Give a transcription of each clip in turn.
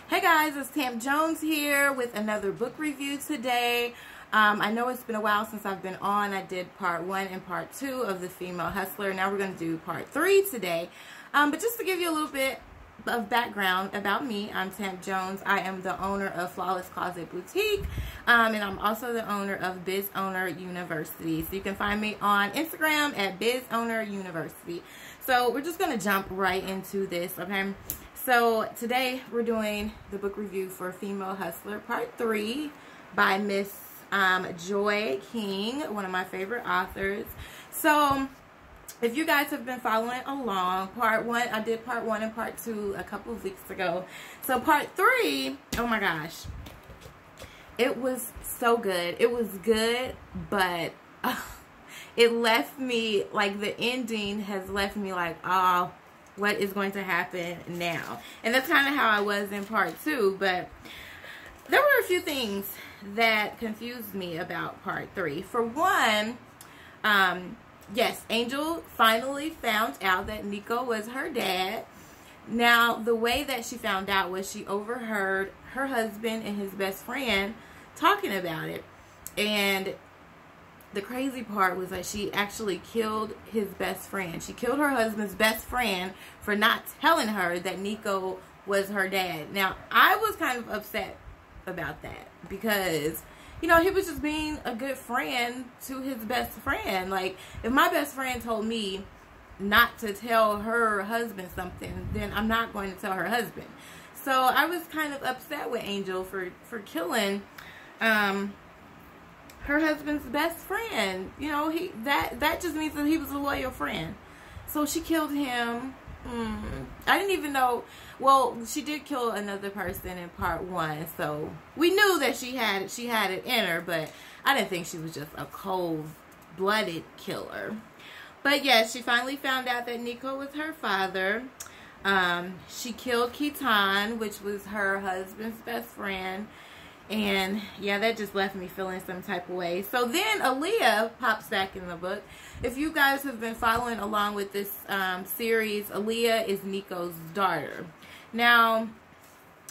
Hey guys, it's Tam Jones here with another book review today. I know it's been a while since I've been on. I did part 1 and part 2 of The Female Hustler. Now we're going to do part 3 today. But just to give you a little bit of background about me, I'm Tam Jones. I am the owner of Flawless Closet Boutique, and I'm also the owner of Biz Owner University. So you can find me on Instagram at Biz Owner University. So we're just going to jump right into this, okay? So today we're doing the book review for Female Hustler Part 3 by Miss Joy King, one of my favorite authors. So if you guys have been following along, part 1, I did part 1 and part 2 a couple of weeks ago. So part 3, oh my gosh, it was so good. It was good, but it left me, like, the ending has left me like, oh, what is going to happen now? And that's kind of how I was in part 2, but there were a few things that confused me about part 3. For one, yes, Angel finally found out that Nico was her dad. Now, the way that she found out was she overheard her husband and his best friend talking about it. And the crazy part was that she actually killed his best friend. She killed her husband's best friend for not telling her that Nico was her dad. Now, I was kind of upset about that because, you know, he was just being a good friend to his best friend. Like, if my best friend told me not to tell her husband something, then I'm not going to tell her husband. So I was kind of upset with Angel for killing her husband's best friend. You know, that just means that he was a loyal friend. So she killed him. I didn't even know. Well, she did kill another person in part 1, so we knew that she had it in her, but I didn't think she was just a cold-blooded killer. But yes, she finally found out that Nico was her father. She killed Keaton, which was her husband's best friend. And yeah, that just left me feeling some type of way. So then Aaliyah pops back in the book. If you guys have been following along with this series, Aaliyah is Nico's daughter. Now,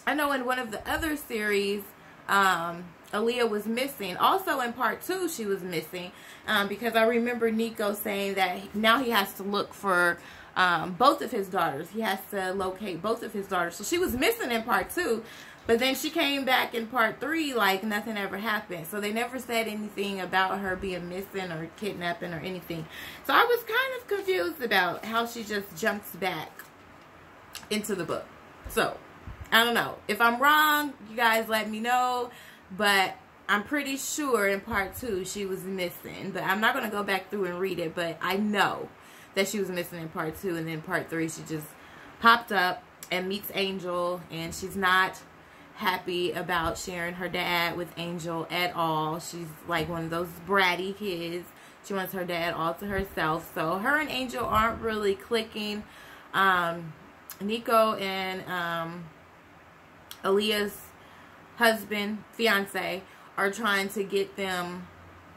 I know in one of the other series, Aaliyah was missing. Also in part 2, she was missing because I remember Nico saying that now he has to look for both of his daughters. He has to locate both of his daughters. So she was missing in part 2. But then she came back in part 3 like nothing ever happened. So they never said anything about her being missing or kidnapping or anything. So I was kind of confused about how she just jumps back into the book. So, I don't know. If I'm wrong, you guys let me know. But I'm pretty sure in part 2 she was missing. But I'm not going to go back through and read it. But I know that she was missing in part 2. And then part 3 she just popped up and meets Angel. And she's not happy about sharing her dad with Angel at all. She's like one of those bratty kids. She wants her dad all to herself. So her and Angel aren't really clicking. Nico and Aaliyah's husband, fiance, are trying to get them,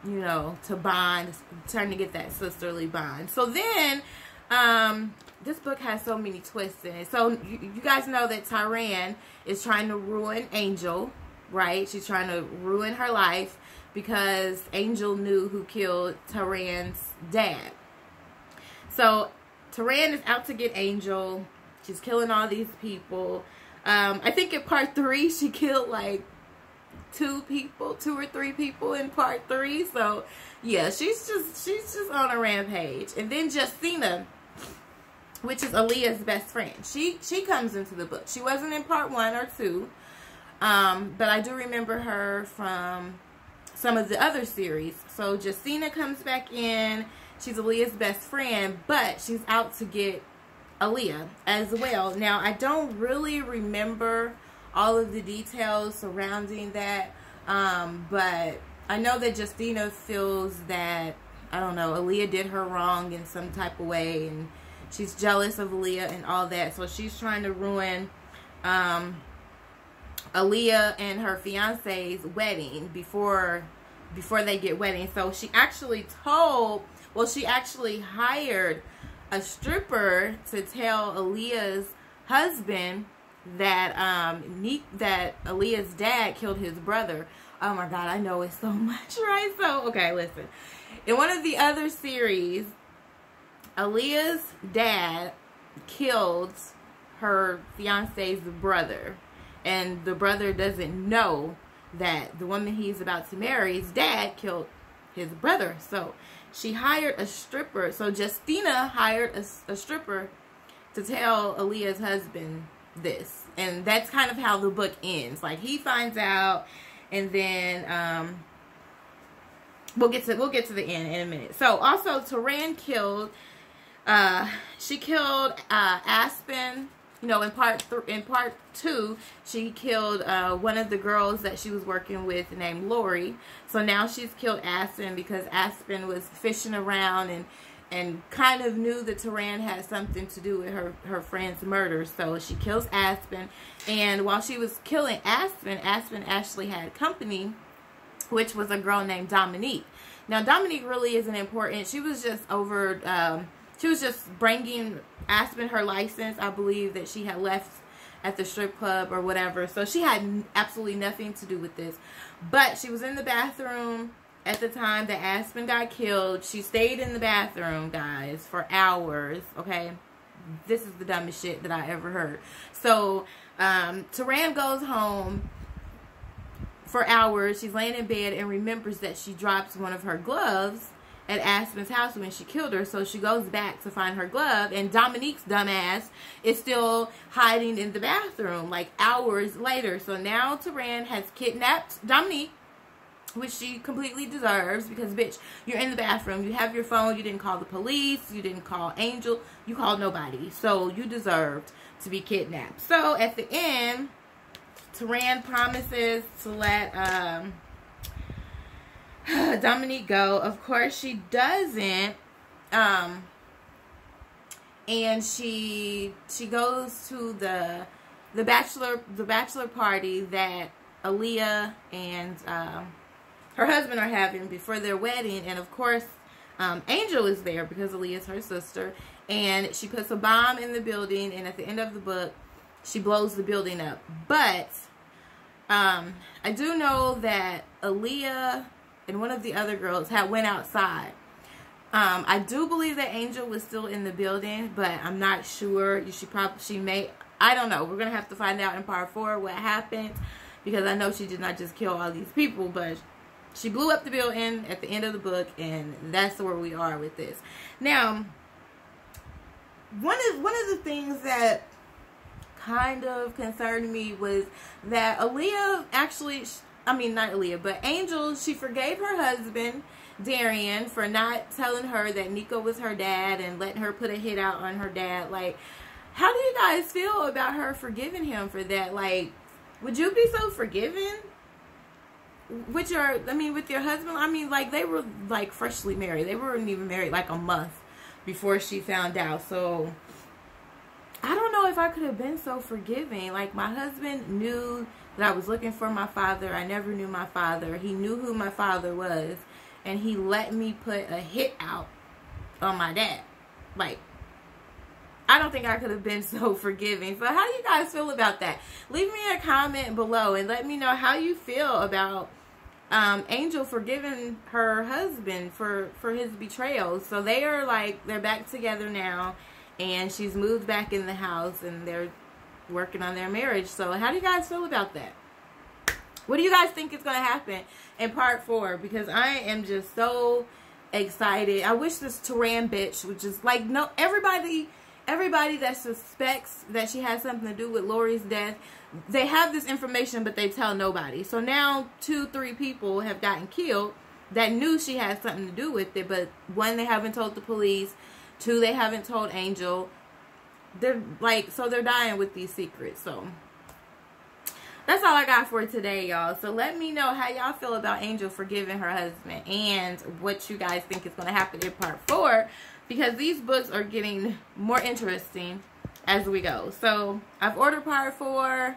you know, to bond, trying to get that sisterly bond. So then this book has so many twists in it. So you guys know that Tyran is trying to ruin Angel, right? She's trying to ruin her life because Angel knew who killed Tyran's dad. So Tyran is out to get Angel. She's killing all these people. I think in part 3 she killed like 2 or 3 people in part 3. So yeah, she's just on a rampage. And then Justina, which is Aaliyah's best friend, she comes into the book. She wasn't in part 1 or 2, but I do remember her from some of the other series. So Justina comes back in. She's Aaliyah's best friend, but she's out to get Aaliyah as well. Now, I don't really remember all of the details surrounding that, but I know that Justina feels that, I don't know, Aaliyah did her wrong in some type of way, and she's jealous of Aaliyah and all that. So she's trying to ruin Aaliyah and her fiance's wedding before they get wedding. So she actually she actually hired a stripper to tell Aaliyah's husband that that Aaliyah's dad killed his brother. Oh my God, I know it so much, right? So, okay, listen. In one of the other series, Aaliyah's dad killed her fiance's brother. And the brother doesn't know that the woman he's about to marry's dad killed his brother. So, she hired a stripper. So, Justina hired a stripper to tell Aaliyah's husband this. And that's kind of how the book ends. Like, he finds out, and then we'll get to the end in a minute. So also Taran killed she killed Aspen. You know, in part 2, she killed one of the girls that she was working with named Lori. So now she's killed Aspen because Aspen was fishing around and kind of knew that Taran had something to do with her friend's murder. So she kills Aspen. And while she was killing Aspen, Aspen actually had company, which was a girl named Dominique. Now, Dominique really isn't important. She was just she was just bringing Aspen her license. I believe that she had left at the strip club or whatever. So she had absolutely nothing to do with this. But she was in the bathroom at the time that Aspen got killed. She stayed in the bathroom, guys, for hours, okay? This is the dumbest shit that I ever heard. So, Taran goes home for hours. She's laying in bed and remembers that she dropped one of her gloves at Aspen's house when she killed her. So she goes back to find her glove, and Dominique's dumbass is still hiding in the bathroom, like hours later. So now Taran has kidnapped Dominique, which she completely deserves, because, bitch, you're in the bathroom, you have your phone, you didn't call the police, you didn't call Angel, you called nobody, so you deserved to be kidnapped. So, at the end, Taran promises to let Dominique go. Of course, she doesn't, and she goes to the bachelor party that Aaliyah and her husband are having before their wedding. And of course, Angel is there because Aaliyah's her sister. And she puts a bomb in the building, and at the end of the book, she blows the building up. But I do know that Aaliyah and one of the other girls had went outside. I do believe that Angel was still in the building, but I'm not sure. She may, I don't know. We're going to have to find out in part 4 what happened, because I know she did not just kill all these people, but she blew up the building at the end of the book, and that's where we are with this. Now, one of the things that kind of concerned me was that Aaliyah actually, I mean, not Aaliyah, but Angel, she forgave her husband, Darian, for not telling her that Nico was her dad and letting her put a hit out on her dad. Like, how do you guys feel about her forgiving him for that? Like, would you be so forgiving with your husband? I mean, like, they were, like, freshly married. They weren't even married, like, a month before she found out. So, I don't know if I could have been so forgiving. Like, my husband knew that I was looking for my father. I never knew my father. He knew who my father was. And he let me put a hit out on my dad. Like, I don't think I could have been so forgiving. So how do you guys feel about that? Leave me a comment below and let me know how you feel about Angel forgiving her husband for his betrayal. So they're back together now, and she's moved back in the house, and they're working on their marriage. So how do you guys feel about that? What do you guys think is going to happen in part 4? Because I am just so excited. I wish this Taran bitch would just, like, no, everybody that suspects that she has something to do with Lori's death, they have this information, but they tell nobody. So now 2-3 people have gotten killed that knew she had something to do with it, but 1, they haven't told the police. 2, they haven't told Angel. They're like, so they're dying with these secrets. So that's all I got for today, y'all. So let me know how y'all feel about Angel forgiving her husband, and what you guys think is going to happen in part 4, because these books are getting more interesting as we go. So I've ordered part 4.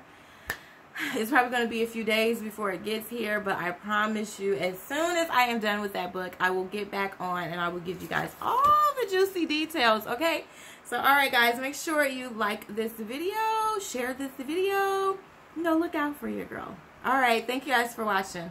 It's probably going to be a few days before it gets here, but I promise you, as soon as I am done with that book, I will get back on and I will give you guys all the juicy details, okay? So, alright guys, make sure you like this video, share this video, you know, look out for your girl. Alright, thank you guys for watching.